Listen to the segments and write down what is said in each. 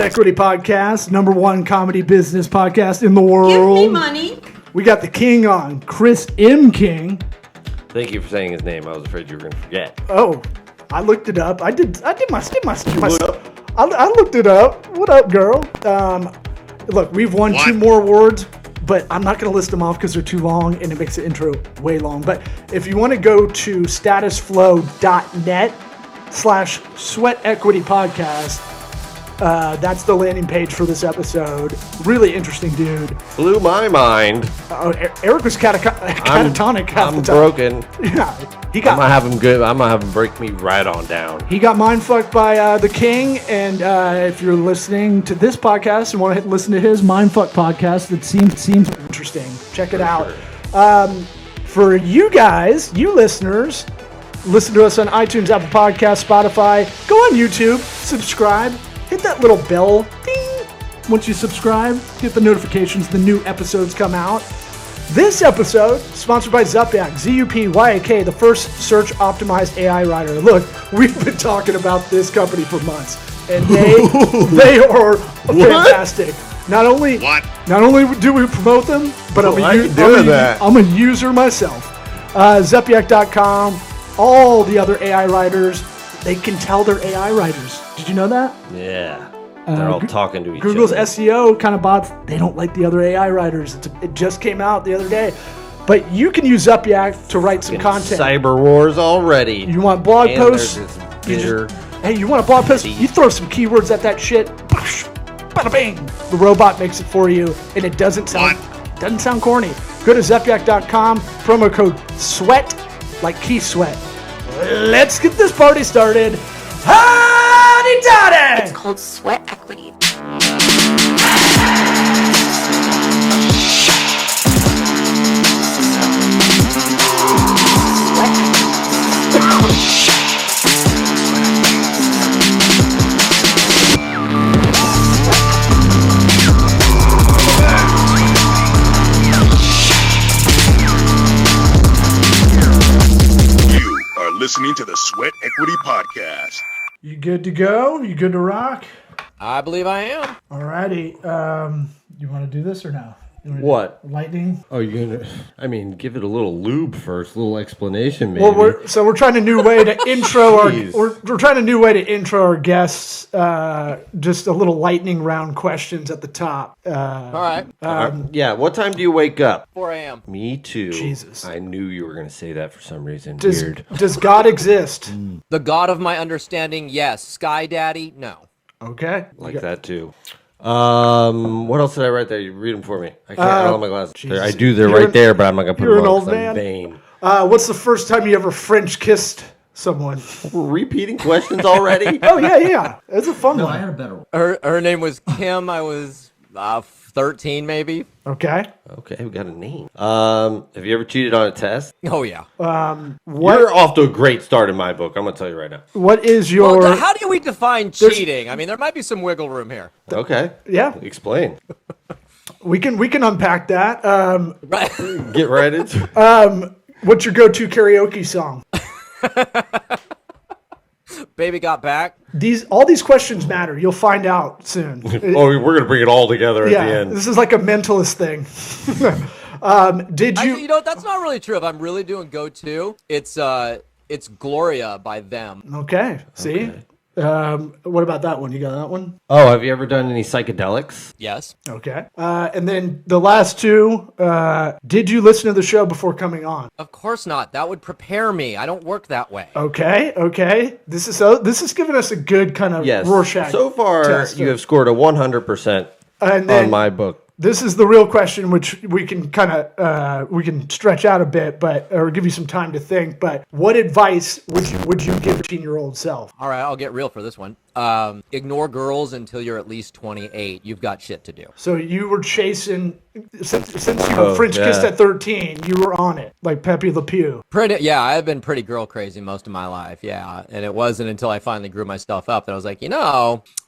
Equity Podcast, #1 comedy business podcast in the world. Give me money. We got the king on, Chris M. King. Thank you for saying his name. I was afraid you were going to forget. Oh, I looked it up. I did my I looked it up. What up, girl? Look, we've won 2 more awards, but I'm not going to list them off because they're too long and it makes the intro way long. But if you want to go to statusflow.net/sweat equity podcast, that's the landing page for this episode. Really interesting dude. Blew my mind. Eric was catatonic half the time. I'm broken. Yeah, I'm gonna have him good. I'm gonna have him break me right on down. He got mind fucked by the king, and if you're listening to this podcast and want to listen to his mindfuck podcast, that seems interesting. Check it out. For you guys, you listeners, listen to us on iTunes, Apple Podcasts, Spotify. Go on YouTube, subscribe. Hit that little bell, ding. Once you subscribe, get the notifications, the new episodes come out. This episode, sponsored by Zupyak, Zupyak, the first search-optimized AI writer. Look, we've been talking about this company for months, and they are fantastic. Not only do we promote them, but I'm a user myself. Zupyak.com, all the other AI writers, they can tell they're AI writers. Did you know that? Yeah. They're all talking to each Google's other. SEO kind of bots, they don't like the other AI writers. It just came out the other day. But you can use Zupyak to write some content. Cyber wars already. You want blog posts? You want a blog post? You throw some keywords at that shit. Bada bing. The robot makes it for you, and it doesn't sound corny. Go to Zupyak.com, promo code SWEAT, like Keith Sweat. Let's get this party started. Howdy doddy! It's called sweat equity. Listening to the Sweat Equity Podcast. You good to go? You good to rock? I believe I am. Alrighty. You want to do this or no? What? Lightning? Oh, you're gonna? I mean, give it a little lube first, a little explanation, maybe. Well, we're trying a new way to intro our we're trying a new way to intro our guests. Just a little lightning round questions at the top. All right. Yeah. What time do you wake up? 4 a.m. Me too. Jesus. I knew you were gonna say that for some reason. Does God exist? The God of my understanding, yes. Sky Daddy, no. Okay. Like that too. What else did I write there? You read them for me. I can't. I don't have my glasses. I do. They're right there, but I'm not gonna put them on. You're an old 'cause I'm man. vain. What's the first time you ever French kissed someone? We're repeating questions already. Oh yeah. It's a fun one. I had a better one. Her name was Kim. I was 13 maybe. Okay. Okay, we got a name. Have you ever cheated on a test? Oh yeah. You're off to a great start in my book. I'm gonna tell you right now. What is your? Well, how do we define cheating? I mean, there might be some wiggle room here. Okay. Yeah. Explain. We can unpack that. Right. Get right into it. What's your go-to karaoke song? Baby got back. All these questions matter. You'll find out soon. Oh, we're gonna bring it all together at the end. This is like a mentalist thing. You know, that's not really true. If I'm really doing go-to, it's Gloria by Them. Okay. See? Okay. What about that one? You got that one? Oh, have you ever done any psychedelics? Yes. Okay. And then the last two, did you listen to the show before coming on? Of course not. That would prepare me. I don't work that way. Okay. This is giving us a good kind of Rorschach So far, test. you have scored a 100% on my book. This is the real question, which we can kind of we can stretch out a bit, or give you some time to think. But what advice would you give 18-year-old self? All right, I'll get real for this one. Ignore girls until you're at least 28. You've got shit to do. So you were chasing since you were French kissed at 13. You were on it like Pepe Le Pew. Yeah, I've been pretty girl crazy most of my life. Yeah, and it wasn't until I finally grew myself up that I was like,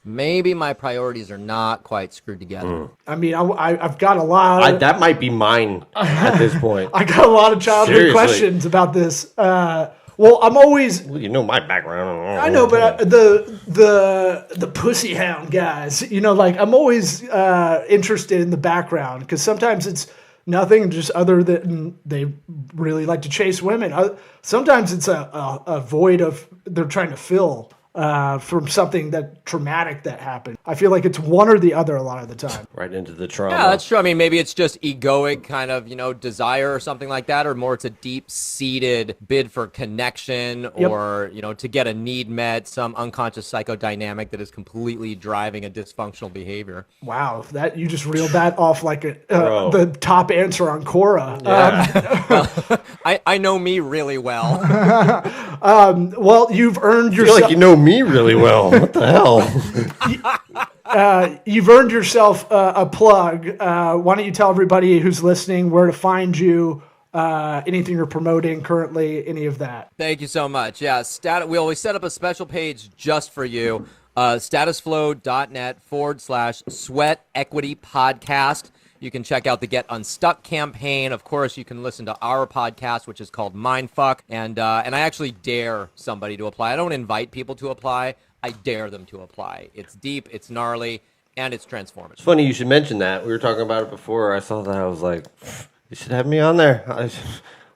maybe my priorities are not quite screwed together. I mean, I've got a lot. That might be mine at this point. I got a lot of childhood questions about this. Well, I'm always. Well, you know my background. I know, but the pussy hound guys, like I'm always interested in the background because sometimes it's nothing just other than they really like to chase women. Sometimes it's a void of they're trying to fill from something that traumatic that happened. I feel like it's one or the other a lot of the time. Right into the trauma. Yeah, that's true. I mean, maybe it's just egoic kind of, desire or something like that, or more it's a deep-seated bid for connection or, to get a need met, some unconscious psychodynamic that is completely driving a dysfunctional behavior. Wow, that you just reeled that off like the top answer on Quora. Yeah. I know me really well. Well, you've earned I yourself. feel like you know me really well. What the hell? You've earned yourself a plug. Why don't you tell everybody who's listening where to find you, anything you're promoting currently, any of that? Thank you so much. Yeah, we always set up a special page just for you, statusflow.net/sweat equity podcast. You can check out the Get Unstuck campaign. Of course, you can listen to our podcast, which is called Mindfuck. And I actually dare somebody to apply. I don't invite people to apply. I dare them to apply. It's deep, it's gnarly, and it's transformative. It's funny you should mention that. We were talking about it before. I saw that. I was like, you should have me on there.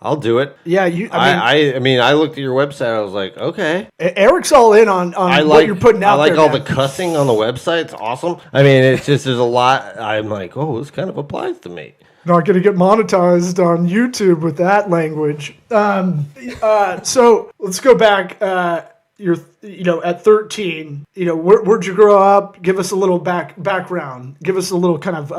I'll do it. Yeah, I mean, I looked at your website. I was like, okay. Eric's all in on what you're putting out there. I like all the cussing on the website. It's awesome. I mean, it's just there's a lot. I'm like, oh, this kind of applies to me. Not going to get monetized on YouTube with that language. So let's go back. You're, at 13. Where'd you grow up? Give us a little background. Give us a little kind of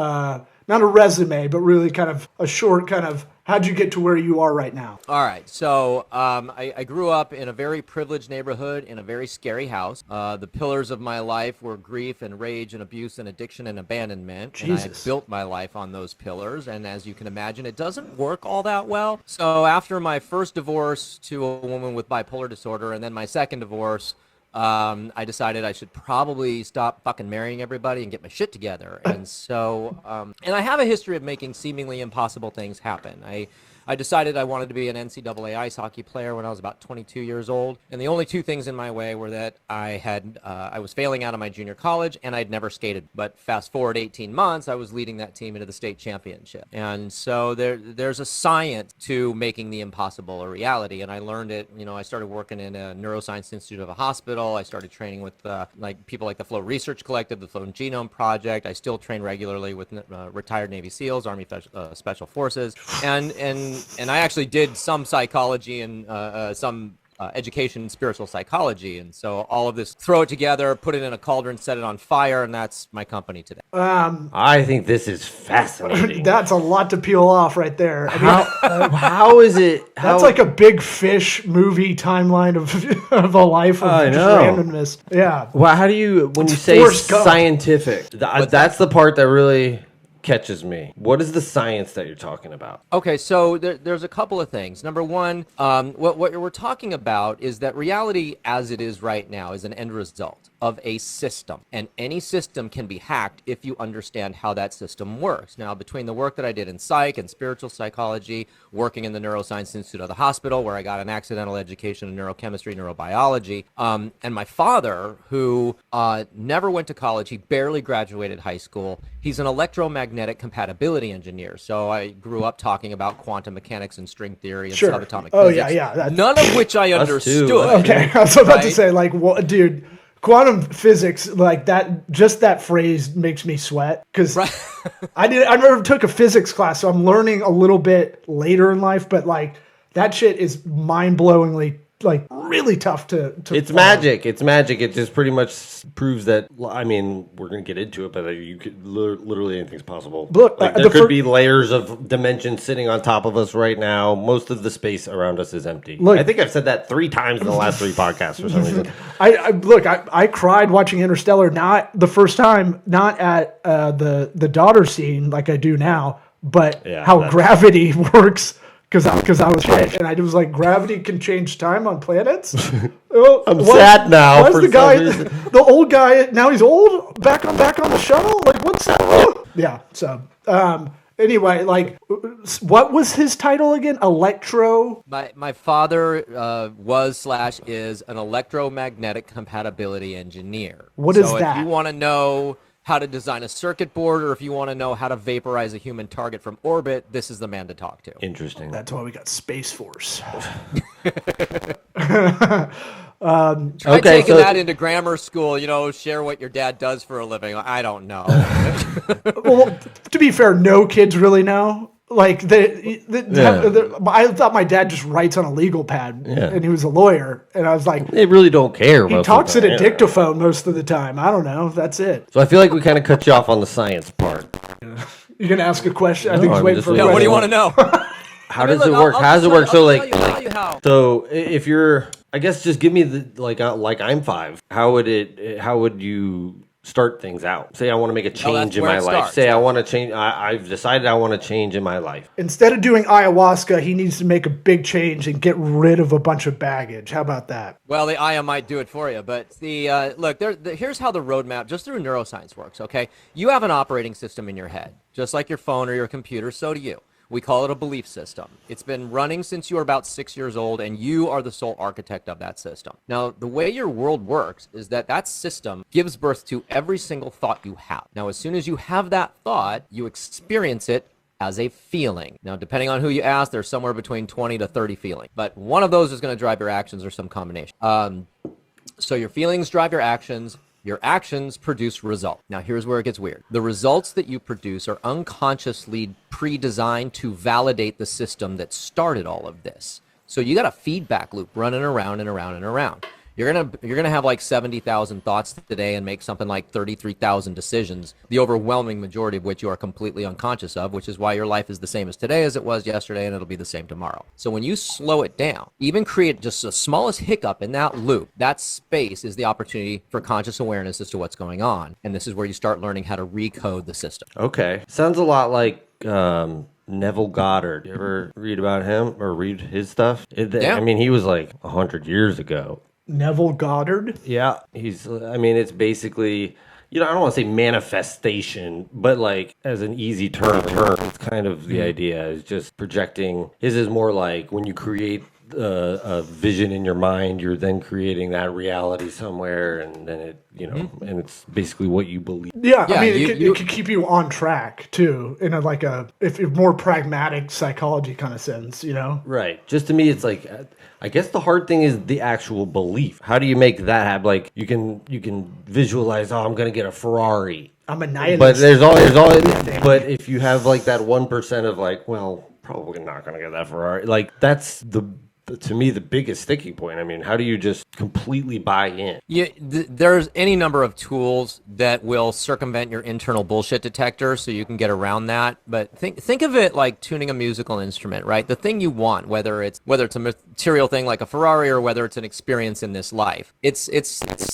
not a resume, but really kind of a short kind of. How'd you get to where you are right now? All right. So I grew up in a very privileged neighborhood in a very scary house. The pillars of my life were grief and rage and abuse and addiction and abandonment. Jesus. And I built my life on those pillars. And as you can imagine, it doesn't work all that well. So after my first divorce to a woman with bipolar disorder and then my second divorce, I decided I should probably stop fucking marrying everybody and get my shit together. And so, and I have a history of making seemingly impossible things happen. I decided I wanted to be an NCAA ice hockey player when I was about 22 years old. And the only two things in my way were that I was failing out of my junior college and I'd never skated. But fast forward 18 months, I was leading that team into the state championship. And so there's a science to making the impossible a reality. And I learned it, I started working in a Neuroscience Institute of a hospital. I started training with people like the Flow Research Collective, the Flow Genome Project. I still train regularly with retired Navy SEALs, Army Special Forces. And I actually did some psychology and some education in spiritual psychology. And so all of this, throw it together, put it in a cauldron, set it on fire, and that's my company today. I think this is fascinating. That's a lot to peel off right there. How is it? That's like a Big Fish movie timeline of a life of randomness. Yeah. Well, how do you, when you say scientific, that's the part that really catches me. What is the science that you're talking about? Okay, so there's a couple of things. Number one, what we're talking about is that reality as it is right now is an end result of a system. And any system can be hacked if you understand how that system works. Now, between the work that I did in psych and spiritual psychology, working in the Neuroscience Institute of the hospital, where I got an accidental education in neurochemistry, neurobiology, and my father, who never went to college, he barely graduated high school. He's an electromagnetic compatibility engineer. So I grew up talking about quantum mechanics and string theory and subatomic physics. Yeah. None of which I understood. Okay, I was about to say, dude, quantum physics, like that, just that phrase makes me sweat because I never took a physics class, so I'm learning a little bit later in life, but like that shit is mind-blowingly really tough to It's follow. Magic. It's magic. It just pretty much proves that, I mean, we're going to get into it, but you could literally anything's possible. Look, there could be layers of dimensions sitting on top of us right now. Most of the space around us is empty. Look, I think I've said that 3 times in the last 3 podcasts for some reason. I cried watching Interstellar, not the first time, not at the daughter scene like I do now, but how gravity works. Because I was shit, and I was like, gravity can change time on planets? I'm sad now. Why's the guy, the old guy, now he's old, back on the shuttle? Like, what's that? Yeah, so, Anyway, like, what was his title again? Electro? My father was/is an electromagnetic compatibility engineer. What is So that? if you want to know how to design a circuit board, or if you want to know how to vaporize a human target from orbit, this is the man to talk to. Interesting. That's why we got Space Force. Try taking that into grammar school, share what your dad does for a living. I don't know. Well, to be fair, no kids really know. Like, I thought my dad just writes on a legal pad, and he was a lawyer. And I was like, they really don't care. He talks at a dictaphone most of the time. I don't know. That's it. So I feel like we kind of cut you off on the science part. You're gonna ask a question. I think he's I'm waiting for a just question. What do you want to know? How does it work? How does it work? So tell you how. so if you're, I guess, just give me the like I'm 5. How would you start things out? Say I want to make a change in my life. Say I want to change. I've decided I want to change in my life. Instead of doing ayahuasca, he needs to make a big change and get rid of a bunch of baggage. How about that? Well, the Aya might do it for you, but look, here's how the roadmap, just through neuroscience, works. Okay, you have an operating system in your head, just like your phone or your computer. So do you. We call it a belief system. It's been running since you were about 6 years old, and you are the sole architect of that system. Now, the way your world works is that system gives birth to every single thought you have. Now, as soon as you have that thought, you experience it as a feeling. Now, depending on who you ask, there's somewhere between 20 to 30 feelings. But one of those is going to drive your actions or some combination. So your feelings drive your actions. Your actions produce results. Now, here's where it gets weird. The results that you produce are unconsciously pre-designed to validate the system that started all of this. So you got a feedback loop running around and around and around. You're gonna have like 70,000 thoughts today and make something like 33,000 decisions, the overwhelming majority of which you are completely unconscious of, which is why your life is the same as today as it was yesterday, and it'll be the same tomorrow. So when you slow it down, even create just the smallest hiccup in that loop, that space is the opportunity for conscious awareness as to what's going on. And this is where you start learning how to recode the system. Okay. Sounds a lot like Neville Goddard. You ever read about him or read his stuff? Yeah. I mean, he was like 100 years ago. Neville Goddard? Yeah. It's basically, I don't want to say manifestation, but like as an easy term, it's kind of the idea is just projecting. His is more like when you create a vision in your mind, you're then creating that reality somewhere, and then it, and it's basically what you believe. Yeah, I mean, it could keep you on track too, in if more pragmatic psychology kind of sense, Right. Just to me, it's like, I guess the hard thing is the actual belief. How do you make that happen? Like you can visualize, I'm going to get a Ferrari. I'm a nihilist. But but if you have like that 1% of like, well, probably not going to get that Ferrari. Like that's to me, the biggest sticking point. I mean, how do you just completely buy in? Yeah, there's any number of tools that will circumvent your internal bullshit detector so you can get around that. But think of it like tuning a musical instrument, right? The thing you want, whether it's a material thing like a Ferrari or whether it's an experience in this life, it's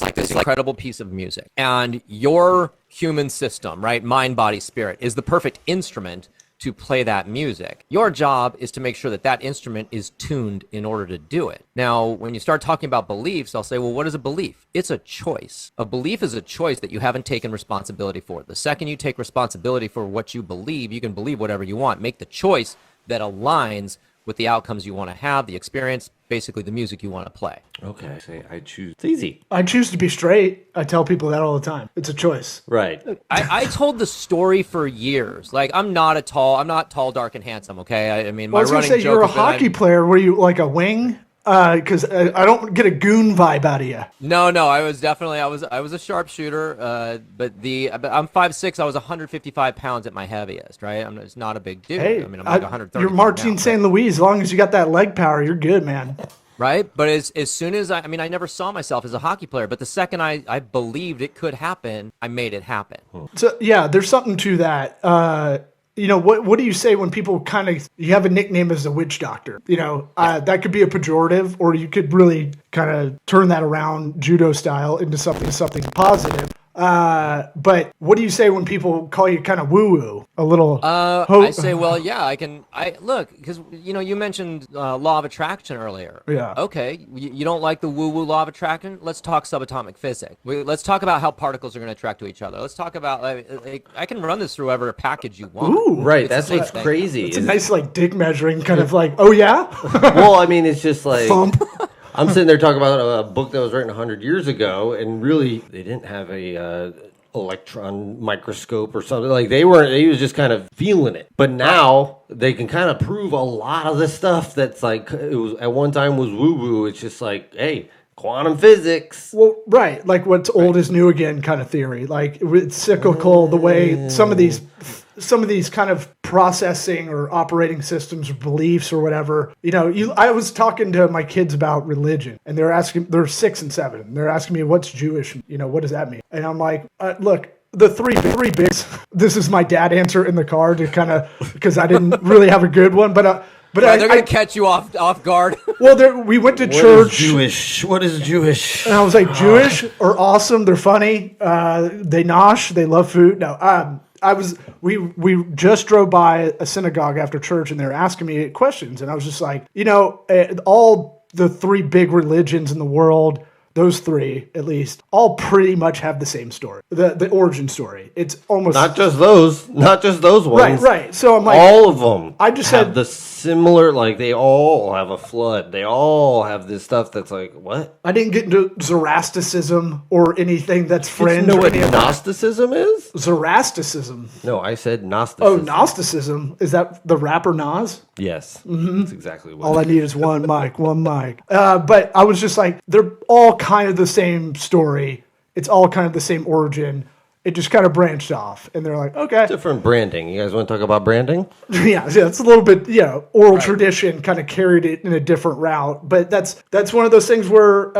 like this incredible piece of music. And your human system, right, mind, body, spirit, is the perfect instrument to play that music. Your job is to make sure that instrument is tuned in order to do it. Now, when you start talking about beliefs, I'll say, well, what is a belief? It's a choice. A belief is a choice that you haven't taken responsibility for. The second you take responsibility for what you believe, you can believe whatever you want. Make the choice that aligns with the outcomes you want to have, the experience, basically the music you want to play. Okay. Say I choose. It's easy. I choose to be straight. I tell people that all the time. It's a choice. Right. I told the story for years. Like I'm not tall, dark, and handsome. Okay. I mean, my running joke. You're a hockey player. Were you like a wing? Because I don't get a goon vibe out of you. No, I was definitely I was a sharpshooter. But I'm 5'6". I was 155 pounds at my heaviest. Right. It's not a big dude. Hey, I mean, I'm like 130. You're Martin St. Louis. As long as you got that leg power, you're good, man. Right. But as soon as I never saw myself as a hockey player. But the second I believed it could happen, I made it happen. So yeah, there's something to that. What do you say when people you have a nickname as a witch doctor? That could be a pejorative, or you could really kind of turn that around judo style into something positive. But what do you say when people call you kind of woo-woo? A little. I say, well, yeah, I look, because you mentioned law of attraction earlier. Yeah. Okay, you don't like the woo-woo law of attraction? Let's talk subatomic physics. Let's talk about how particles are going to attract to each other. Let's talk about I can run this through whatever package you want. Ooh. Right, that's what's crazy. It's a nice like dick measuring kind of like, oh yeah. Well, I mean, it's just like Thump. I'm sitting there talking about a book that was written 100 years ago, and really they didn't have a electron microscope or something. Like they was just kind of feeling it. But now they can kind of prove a lot of the stuff that's like it was at one time was woo woo. It's just like, hey, quantum physics. Well, right, like what's old is new again kind of theory. Like it's cyclical the way some of these kind of processing or operating systems or beliefs or whatever. I was talking to my kids about religion, and they're 6 and 7. And they're asking me, what's Jewish? What does that mean? And I'm like, look, the three bigs. This is my dad answer in the car to kind of, because I didn't really have a good one, but they're going to catch you off guard. Well, we went to church. What is Jewish? And I was like, Jewish are awesome. They're funny. They nosh. They love food. No, we just drove by a synagogue after church, and they were asking me questions, and I was just like, all the three big religions in the world, those three at least, all pretty much have the same story, the origin story. It's almost not just those ones. Right. So I'm like, all of them. I just have said the similar, like they all have a flood. They all have this stuff that's like what? I didn't get into Zoroastrianism or anything that's fringe. You know what Gnosticism is? Zoroastrianism. No, I said Gnosticism. Oh, Gnosticism. Is that the rapper Nas? Yes, that's exactly what. All I need is one mic. But I was just like, they're all kind of the same story. It's all kind of the same origin. It just kind of branched off, and they're like, okay. Different branding. You guys want to talk about branding? Yeah, it's a little bit, oral tradition kind of carried it in a different route. But that's one of those things where,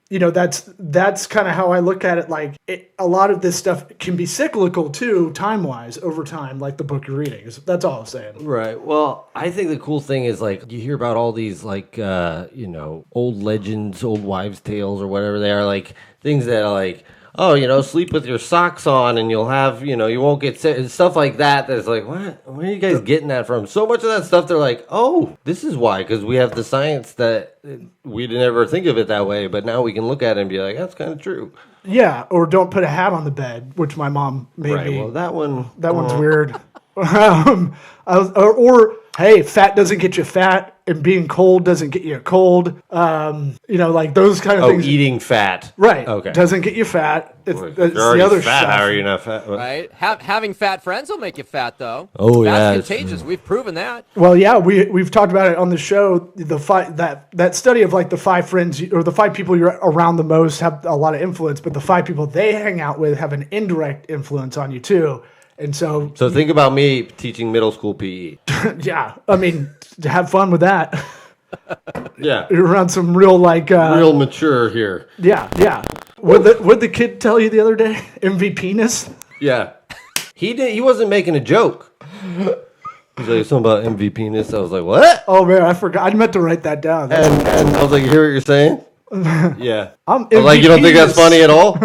that's kind of how I look at it. Like, a lot of this stuff can be cyclical too, time-wise, over time, like the book you're reading. That's all I'm saying. Right. Well, I think the cool thing is, like, you hear about all these, like, old legends, old wives' tales, or whatever they are, like, things that are like, oh, sleep with your socks on and you'll have, you won't get sick. Stuff like that. That's like, what? Where are you guys getting that from? So much of that stuff, they're like, oh, this is why. Because we have the science that we didn't ever think of it that way. But now we can look at it and be like, that's kind of true. Yeah, or don't put a hat on the bed, which my mom made me. Well, that one's weird. Hey, fat doesn't get you fat, and being cold doesn't get you cold. Like those kind of things. Eating fat. Right. Okay. Doesn't get you fat. It's you're the other fat. stuff. How are you not fat? Right. Having fat friends will make you fat, though. Oh, That's contagious. We've proven that. Well, yeah, we've talked about it on the show. That study of like the 5 friends or the 5 people you're around the most have a lot of influence, but the 5 people they hang out with have an indirect influence on you too. And so think about me teaching middle school PE. Yeah, I mean, to have fun with that. Yeah, you're around some real real mature here. Yeah. What the kid tell you the other day? MVPness. Yeah, he wasn't making a joke. He's like something about MVPness. I was like, what? Oh man, I forgot. I meant to write that down. And I was like, you hear what you're saying? Yeah. I'm like, you don't think that's funny at all?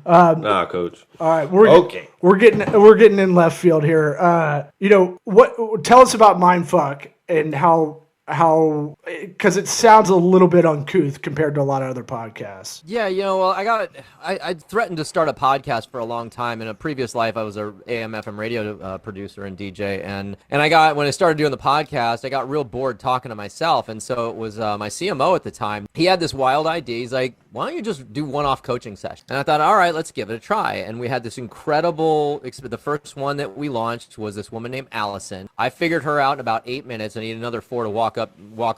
Nah, coach. All right, we're getting in left field here. Tell us about Mindfuck and how because it sounds a little bit uncouth compared to a lot of other podcasts. Yeah, I threatened to start a podcast for a long time. In a previous life, I was a AM/FM radio producer and DJ, and when I started doing the podcast, I got real bored talking to myself, and so it was my CMO at the time. He had this wild idea. He's like, why don't you just do one-off coaching sessions? And I thought, all right, let's give it a try. And we had this incredible, the first one that we launched was this woman named Allison. I figured her out in about 8 minutes. I need another 4 to walk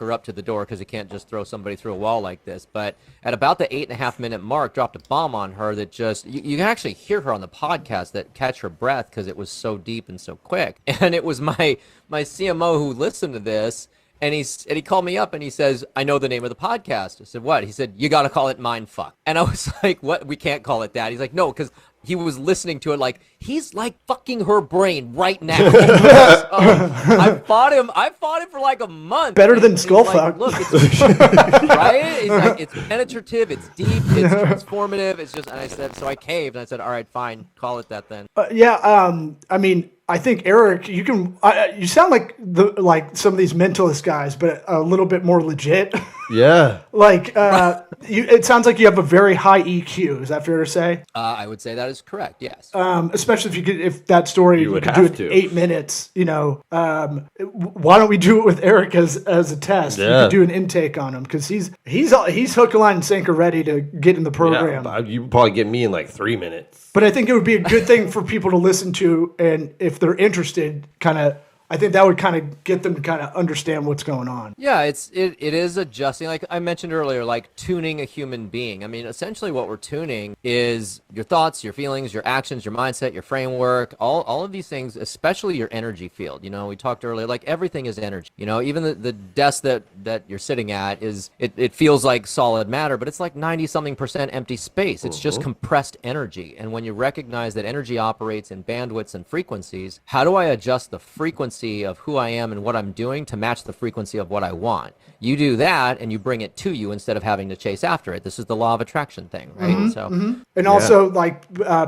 her up to the door because you can't just throw somebody through a wall like this. But at about the 8.5 minute mark, dropped a bomb on her that just, you can actually hear her on the podcast that catch her breath because it was so deep and so quick. And it was my CMO who listened to this. And he called me up and he says, I know the name of the podcast. I said, what? He said, you got to call it Mindfuck. And I was like, what? We can't call it that. He's like, no, because he was listening to it like he's like fucking her brain right now. I fought him for like a month. Better than He's skull like, fuck. Look, it's right. He's like, it's penetrative, it's deep, it's transformative. It's just, and I said, so I caved, and I said, all right, fine, call it that then. I mean, I think Eric, you can. You sound like some of these mentalist guys, but a little bit more legit. Yeah. It sounds like you have a very high EQ. Is that fair to say? I would say that is correct. Yes. Especially if that story you would could do have it to. 8 minutes. Why don't we do it with Eric as a test? You Yeah. could do an intake on him because he's hook, line, and sinker ready to get in the program. Yeah, you probably get me in like 3 minutes. But I think it would be a good thing for people to listen to, and if they're interested, I think that would kind of get them to kind of understand what's going on. Yeah, it is adjusting. Like I mentioned earlier, like tuning a human being. I mean, essentially what we're tuning is your thoughts, your feelings, your actions, your mindset, your framework, all of these things, especially your energy field. We talked earlier, like everything is energy. Even the desk that you're sitting at it feels like solid matter, but it's like 90-something% empty space. It's just compressed energy. And when you recognize that energy operates in bandwidths and frequencies, how do I adjust the frequency of who I am and what I'm doing to match the frequency of what I want? You do that and you bring it to you instead of having to chase after it. This is the law of attraction thing, right? And also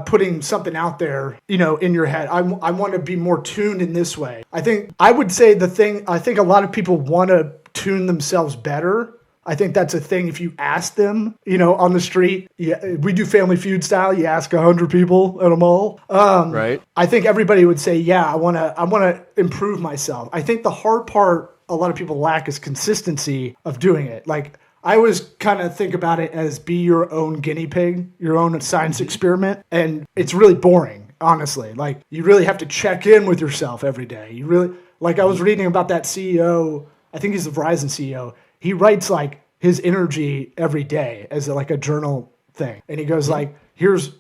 putting something out there, in your head. I want to be more tuned in this way. I would say I think a lot of people want to tune themselves better. I think that's a thing. If you ask them, on the street, we do Family Feud style. You ask 100 people at a mall. Right. I think everybody would say, yeah, I want to improve myself. I think the hard part a lot of people lack is consistency of doing it. Like I always kind of think about it as be your own guinea pig, your own science experiment. And it's really boring, honestly. Like you really have to check in with yourself every day. You really, like I was reading about that CEO, I think he's the Verizon CEO. He writes like his energy every day as like a journal thing. And he goes like, here's,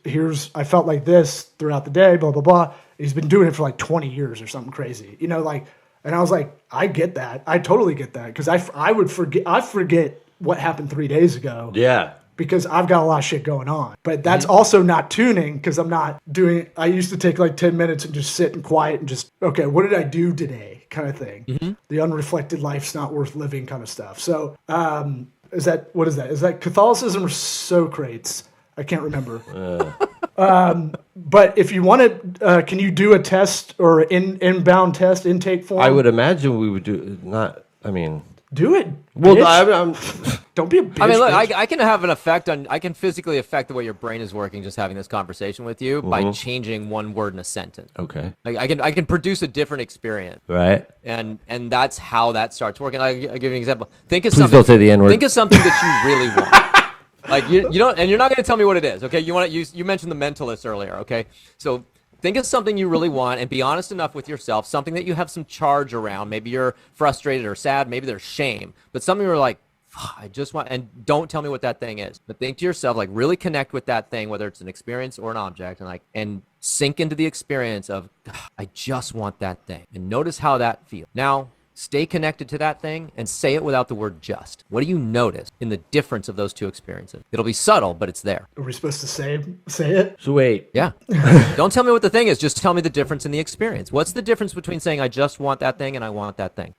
I felt like this throughout the day, blah, blah, blah. He's been doing it for like 20 years or something crazy, and I was like, I get that. I totally get that. Cause I forget what happened 3 days ago. Yeah. Because I've got a lot of shit going on. But that's also not tuning because I'm not doing, I used to take like 10 minutes and just sit and quiet and just, okay, what did I do today kind of thing. The unreflected life's not worth living kind of stuff. So what is that? Is that Catholicism or Socrates? I can't remember. But if you want to, can you do a test or inbound test intake form? I would imagine we would do, do it. Well, bitch. Don't be a bitch. I mean, look, bitch. I can have an effect I can physically affect the way your brain is working just having this conversation with you by changing one word in a sentence. Okay. Like I can produce a different experience. Right. And that's how that starts working. I'll give you an example. Think of Please something. don't say the N-word. Think of something that you really want. Like you don't, and you're not going to tell me what it is. Okay. You mentioned the mentalist earlier. Okay. So think of something you really want and be honest enough with yourself, something that you have some charge around. Maybe you're frustrated or sad. Maybe there's shame, but something you're like, I just want, and don't tell me what that thing is, but think to yourself, like really connect with that thing, whether it's an experience or an object, and sink into the experience of, I just want that thing, and notice how that feels. Now, stay connected to that thing and say it without the word just. What do you notice in the difference of those two experiences? It'll be subtle, but it's there. Are we supposed to say it? So wait. Yeah. Don't tell me what the thing is. Just tell me the difference in the experience. What's the difference between saying I just want that thing and I want that thing?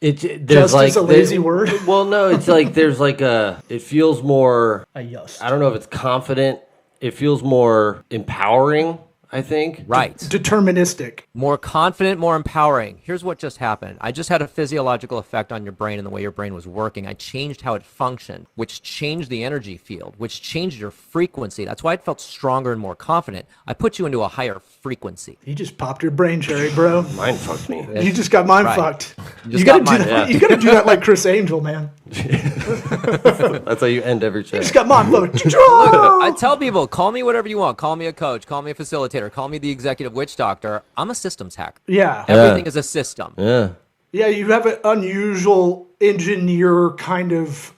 Just is a lazy word. Well, no, it's like there's like it feels more, I don't know if it's confident. It feels more empowering, I think. Right. Deterministic. More confident, more empowering. Here's what just happened. I just had a physiological effect on your brain and the way your brain was working. I changed how it functioned, which changed the energy field, which changed your frequency. That's why it felt stronger and more confident. I put you into a higher frequency. You just popped your brain cherry, bro. Mind fucked me. You just got mind Right. fucked. You gotta got do that. You gotta do that like Chris Angel, man. That's how you end every You chat. just got mind fucked. I tell people, call me whatever you want. Call me a coach. Call me a facilitator. Call me the executive witch doctor. I'm a systems hacker. Yeah. Everything is a system. Yeah. Yeah, you have an unusual engineer kind of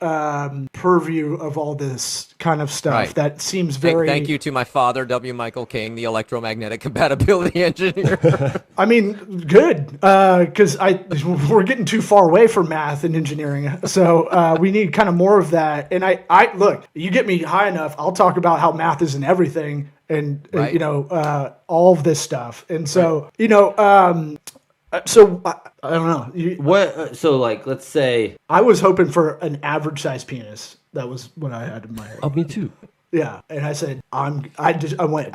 purview of all this kind of stuff Right. that seems very... Thank you to my father, W. Michael King, the electromagnetic compatibility engineer. I mean, good, because we're getting too far away from math and engineering, so we need kind of more of that. And I look, you get me high enough, I'll talk about how math is in everything, and Right. all of this stuff. And so so I don't know. What? So like, let's say. I was hoping for an average size penis. That was what I had in my head. Oh, me too. Yeah, and I said I just want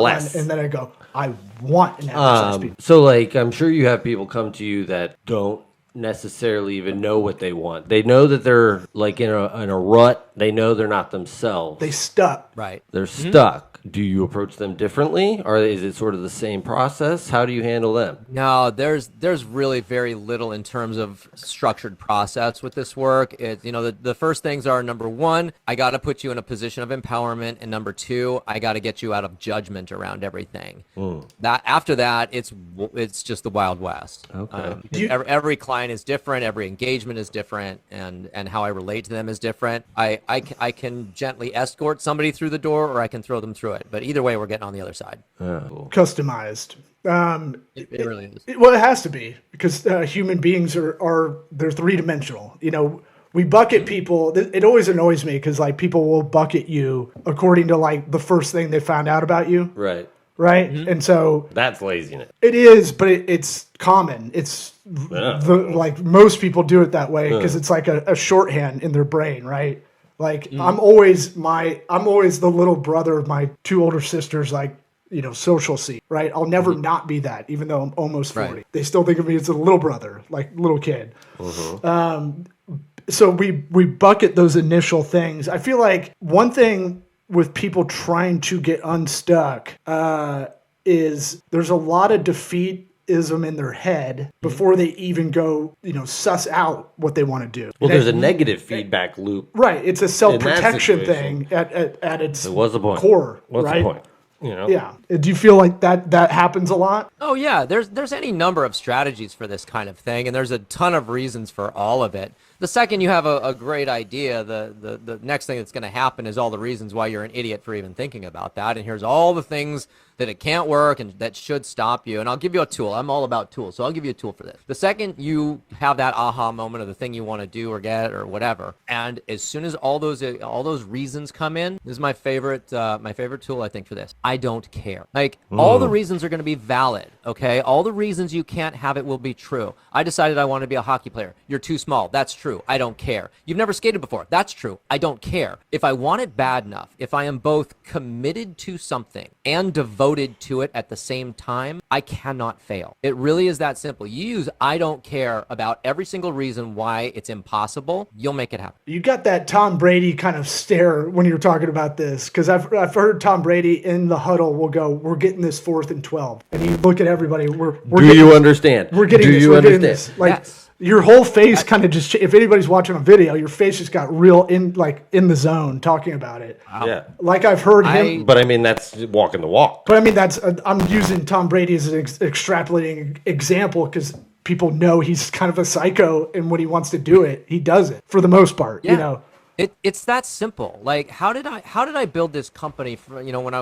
less. one, and then I go, I want an average size penis. So like, I'm sure you have people come to you that don't necessarily even know what they want. They know that they're like in a rut. They know they're not themselves. They stuck. Right. They're stuck. Do you approach them differently, or is it sort of the same process? How do you handle them? No, there's really very little in terms of structured process with this work. The first things are, number one, I got to put you in a position of empowerment, and number two, I got to get you out of judgment around everything. That after that, it's just the Wild West. Okay. Every client is different, every engagement is different, and how I relate to them is different. I can gently escort somebody through the door, or I can throw them through it. But either way, we're getting on the other side. Customized. It really is. Well, it has to be, because human beings they're three-dimensional. We bucket people. It always annoys me because like people will bucket you according to like the first thing they found out about you. Right. Right. And so That's laziness. it is, but it's common. It's like most people do it that way because it's like a shorthand in their brain. Right. Like I'm always the little brother of my two older sisters, like, social seat, right? I'll never not be that, even though I'm almost 40. Right. They still think of me as a little brother, like little kid. So we bucket those initial things. I feel like one thing with people trying to get unstuck is there's a lot of defeatism in their head before they even go, suss out what they want to do. Well, there's a negative feedback loop. Right. It's a self-protection situation. thing at its What's the point? core. What's right? the point? Yeah. Do you feel like that happens a lot? Oh yeah, there's any number of strategies for this kind of thing, and there's a ton of reasons for all of it. The second you have a great idea, the next thing that's going to happen is all the reasons why you're an idiot for even thinking about that. And here's all the things that it can't work and that should stop you. And I'll give you a tool. I'm all about tools, so I'll give you a tool for this. The second you have that aha moment of the thing you want to do or get or whatever, and as soon as all those reasons come in, this is my favorite tool, I think, for this. I don't care. Like all the reasons are going to be valid. Okay, all the reasons you can't have it will be true. I decided I want to be a hockey player. You're too small. That's true. I don't care. You've never skated before. That's true. I don't care. If I want it bad enough, if I am both committed to something and devoted to it at the same time, I cannot fail. It really is that simple. You use I don't care about every single reason why it's impossible, you'll make it happen. You got that Tom Brady kind of stare when you're talking about this, because I've heard Tom Brady in the huddle will go, "We're getting this 4th and 12," and you look at everybody. Do you understand? We're getting Do this. you We're understand? getting this. Like Yes. your whole face kind of just. If anybody's watching a video, your face just got real in the zone talking about it. Yeah. Like I've heard him. But I mean, that's walking the walk. But I mean, I'm using Tom Brady as an extrapolating example because people know he's kind of a psycho, and when he wants to do it, he does it for the most part. Yeah. It's that simple. Like, how did I build this company? When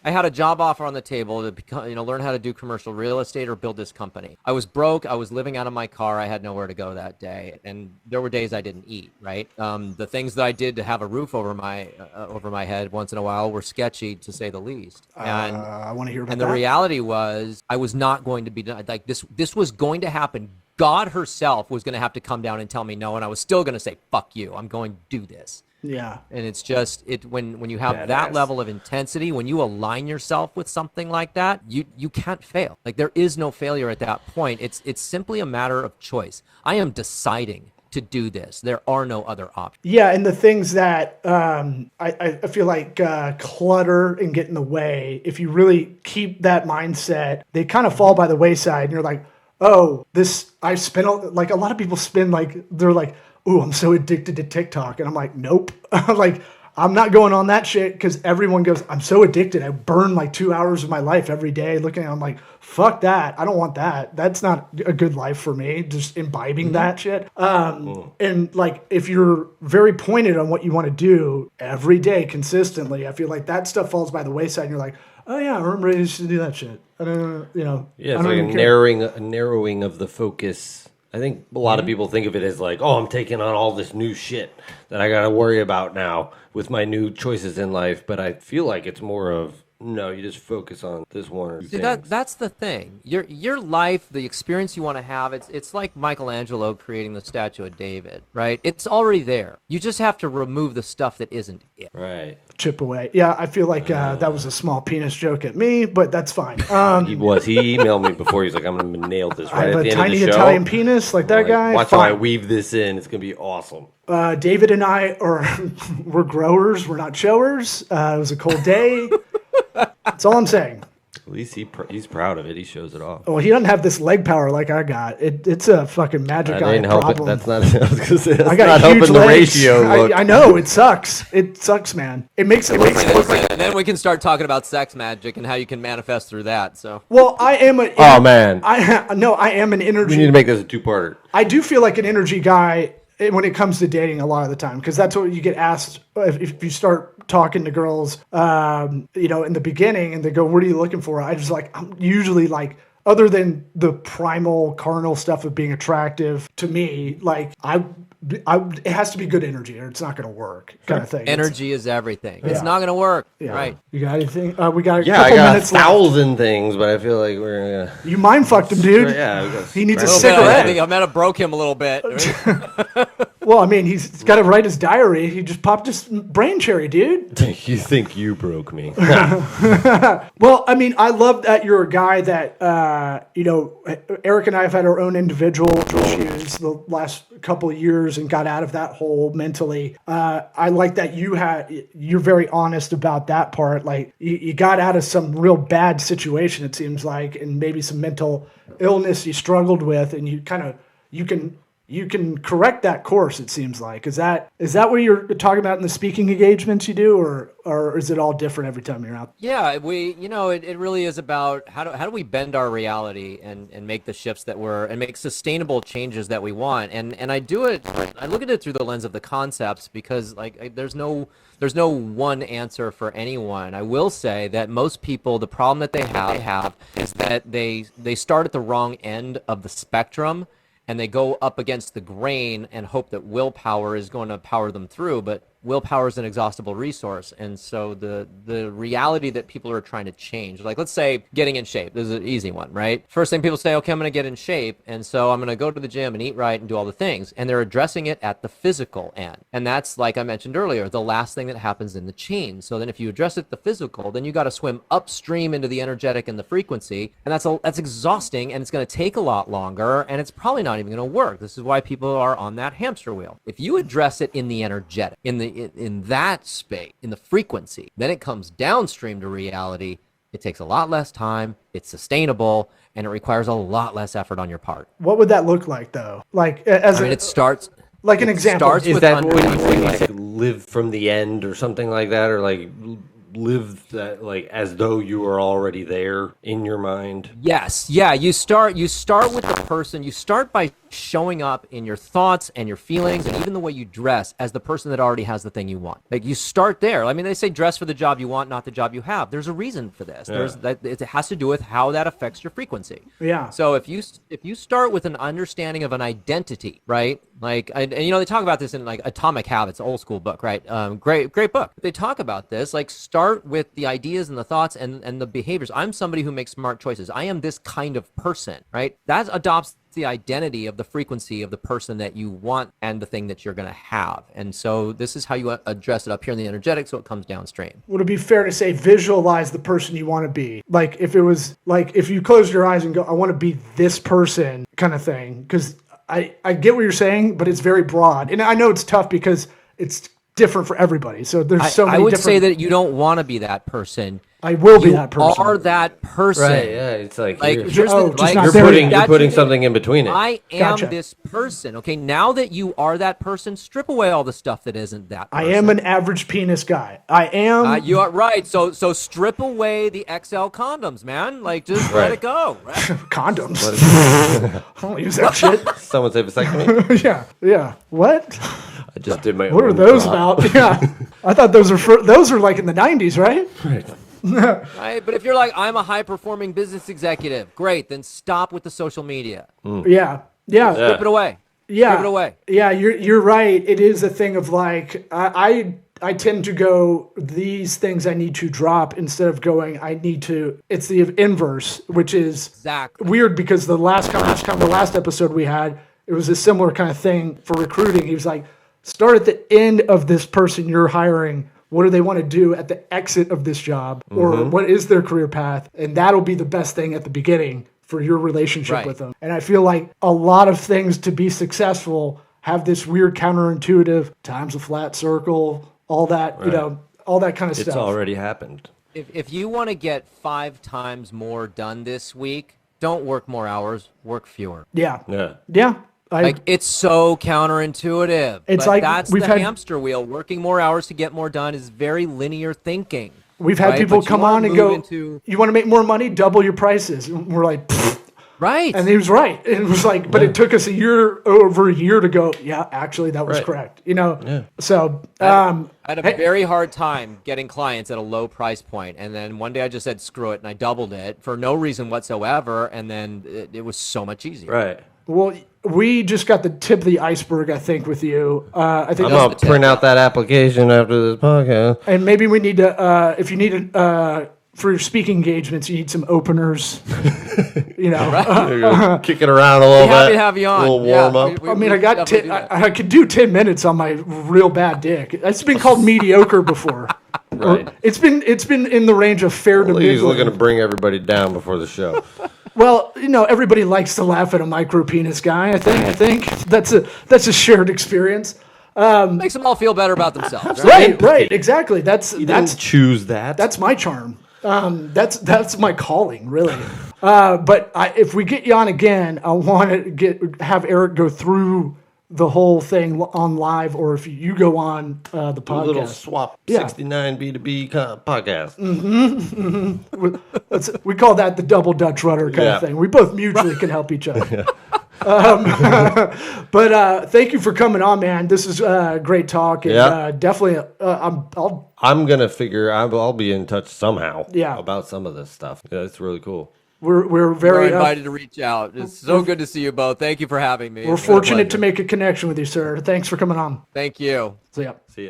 I had a job offer on the table to become, learn how to do commercial real estate or build this company. I was broke. I was living out of my car. I had nowhere to go that day, and there were days I didn't eat. Right. The things that I did to have a roof over my head once in a while were sketchy, to say the least. And I want to hear about and that. the reality was, I was not going to be done. Like this was going to happen. God herself was going to have to come down and tell me no, and I was still going to say, "Fuck you, I'm going to do this." Yeah. And it's just when you have Badass. that level of intensity, when you align yourself with something like that, you can't fail. Like there is no failure at that point. It's simply a matter of choice. I am deciding to do this. There are no other options. Yeah, and the things that I feel like clutter and get in the way, if you really keep that mindset, they kind of fall by the wayside. And you're like, oh, I spent, like a lot of people spend like, they're like, oh, I'm so addicted to TikTok. And I'm like, nope. Like, I'm not going on that shit because everyone goes, I'm so addicted. I burn like 2 hours of my life every day looking at it. I'm like, fuck that. I don't want that. That's not a good life for me, just imbibing that shit. And like, if you're very pointed on what you want to do every day consistently, I feel like that stuff falls by the wayside and you're like, oh yeah, I remember I used to do that shit. I don't, Yeah, it's like a narrowing of the focus. I think a lot of people think of it as like, oh, I'm taking on all this new shit that I got to worry about now with my new choices in life. But I feel like it's more of, no, you just focus on this one or two things. That's the thing. Your life, the experience you want to have, it's like Michelangelo creating the statue of David, right? It's already there. You just have to remove the stuff that isn't it. Right. Chip away. Yeah, I feel like that was a small penis joke at me, but that's fine. He emailed me before. He's like, I'm going to nail this I right have at the a end of tiny the show. Italian penis like that guy. Watch how I weave this in. It's going to be awesome. David and I we're growers. We're not showers. It was a cold day. That's all I'm saying. At least he's proud of it. He shows it off. Well, he doesn't have this leg power like I got. It's a fucking magic eye problem. That's not. I was gonna say that's I got not huge helping legs. the ratio. Look. I know it sucks. It sucks, man. It makes it look like. And then we can start talking about sex magic and how you can manifest through that. So. Well, I am a. Oh man. I am an energy. We need to make this a two-parter. I do feel like an energy guy when it comes to dating a lot of the time, because that's what you get asked if you start talking to girls, in the beginning, and they go, "What are you looking for?" I'm usually like, other than the primal carnal stuff of being attractive to me, like it has to be good energy or it's not going to work, kind of thing. Energy is everything. It's not going to work. Yeah. Right. You got anything? We got a Yeah, couple I got minutes left. 1,000 things, but I feel like we're gonna. You mind fucked him, dude. Yeah, He needs a I cigarette. think I might have broke him a little bit. Well, I mean, he's got to write his diary. He just popped his brain cherry, dude. You think you broke me? Well, I mean, I love that you're a guy that, Eric and I have had our own individual issues the last couple of years and got out of that hole mentally. I like that you're very honest about that part. Like you got out of some real bad situation, it seems like, and maybe some mental illness you struggled with, and you can correct that course, it seems like. Is that what you're talking about in the speaking engagements you do, or is it all different every time you're out? Yeah, it really is about how do we bend our reality and make the shifts and make sustainable changes that we want. And I look at it through the lens of the concepts, because there's no one answer for anyone. I will say that most people, the problem that they have is that they start at the wrong end of the spectrum, and they go up against the grain and hope that willpower is going to power them through. But willpower is an inexhaustible resource. And so the reality that people are trying to change, like let's say getting in shape, this is an easy one, right? First thing people say, okay, I'm going to get in shape. And so I'm going to go to the gym and eat right and do all the things. And they're addressing it at the physical end. And that's, like I mentioned earlier, the last thing that happens in the chain. So then if you address it at the physical, then you got to swim upstream into the energetic and the frequency. And that's exhausting, and it's going to take a lot longer, and it's probably not even going to work. This is why people are on that hamster wheel. If you address it in the energetic, in that space, in the frequency, then it comes downstream to reality. It takes a lot less time, it's sustainable, and it requires a lot less effort on your part. What would that look like, though? Like it starts like an example. Starts Is with that what you say, like live from the end or something like that, or like live that like as though you were already there in your mind? Yes. Yeah. You start with the person. You start by showing up in your thoughts and your feelings and even the way you dress as the person that already has the thing you want. Like you start there. I mean, they say dress for the job you want, not the job you have. There's a reason for this. Yeah. It has to do with how that affects your frequency. Yeah. So if you start with an understanding of an identity, right? Like, and they talk about this in like Atomic Habits, old school book, right? Great book. They talk about this. Like, start with the ideas and the thoughts and the behaviors. I'm somebody who makes smart choices. I am this kind of person, right? That adopts the identity of the frequency of the person that you want and the thing that you're going to have. And so this is how you address it up here in the energetic, so it comes downstream. Would it be fair to say visualize the person you want to be? Like if it was like if you close your eyes and go, I want to be this person kind of thing. Because I get what you're saying, but it's very broad. And I know it's tough because it's different for everybody. So there's so many I would different... say that you don't want to be that person. I will be You that person. are that person. Right, yeah, it's like, Here's Oh, the, just not you're there putting yet. you're putting something in between it. I am Gotcha. this person. Okay, now that you are that person, strip away all the stuff that isn't that I person. am an average penis guy. I am. You are right. So strip away the XL condoms, man. Like, just let Right. it go. Right? Condoms. I don't use that shit. Someone say vasectomy. Yeah. What? I just did my. What are own those drop. about? Yeah. I thought those were like in the 90s, right? Right. But if you're like, I'm a high performing business executive, great. Then stop with the social media. Yeah. Strip it away. Yeah. Give it away. Yeah, you're right. It is a thing of like I tend to go these things I need to drop instead of going I need to. It's the inverse, which is Exactly. weird because the last episode we had, it was a similar kind of thing for recruiting. He was like, start at the end of this person you're hiring. What do they want to do at the exit of this job, or what is their career path, and that'll be the best thing at the beginning for your relationship Right. with them. And I feel like a lot of things to be successful have this weird counterintuitive times a flat circle, all that, all that kind of It's stuff. already happened. If you want to get 5 times more done this week, don't work more hours, work fewer. Yeah. Yeah. Like, it's so counterintuitive. It's but like that's we've the had- hamster wheel. Working more hours to get more done is very linear thinking. We've had right? people But you come wanna on and move go, into- you want to make more money? Double your prices. And we're like, pfft. Right. And he was right. And it was like, but it took us over a year to go, yeah, actually, that was Right. correct. So, I had a very hard time getting clients at a low price point, and then one day I just said screw it, and I doubled it for no reason whatsoever, and then it was so much easier. Right. well, we just got the tip of the iceberg, I think, with you. I think, I'm gonna print out that application after this podcast. and maybe we need to, if you need for your speaking engagements, you need some openers. Kick it around a little bit. Happy to have you on. A little Yeah, warm up. I mean, I got definitely do that. I could do 10 minutes on my real bad dick. It's been called mediocre before. Right. It's been in the range of fair to He's middling. looking to bring everybody down before the show. Well, everybody likes to laugh at a micro penis guy. I think that's a shared experience. Makes them all feel better about themselves. Right? Right, exactly. That's Didn't choose that. that's my charm. That's my calling, really. But if we get you on again, I want to have Eric go through the whole thing on live, or if you go on the podcast. a little swap Yeah. 69 B2B podcast. We call that the double Dutch rudder kind Yeah. of thing. We both mutually can help each other. But thank you for coming on, man. This is great talk. And, Yeah. definitely, I'll I'm gonna figure. I'll be in touch somehow. Yeah. About some of this stuff. Yeah, it's really cool. we're You're very invited to reach out. It's so good to see you both. Thank you for having me. we're It's been a fortunate to pleasure. make a connection with you, sir. Thanks for coming on. Thank you. So yeah. See ya.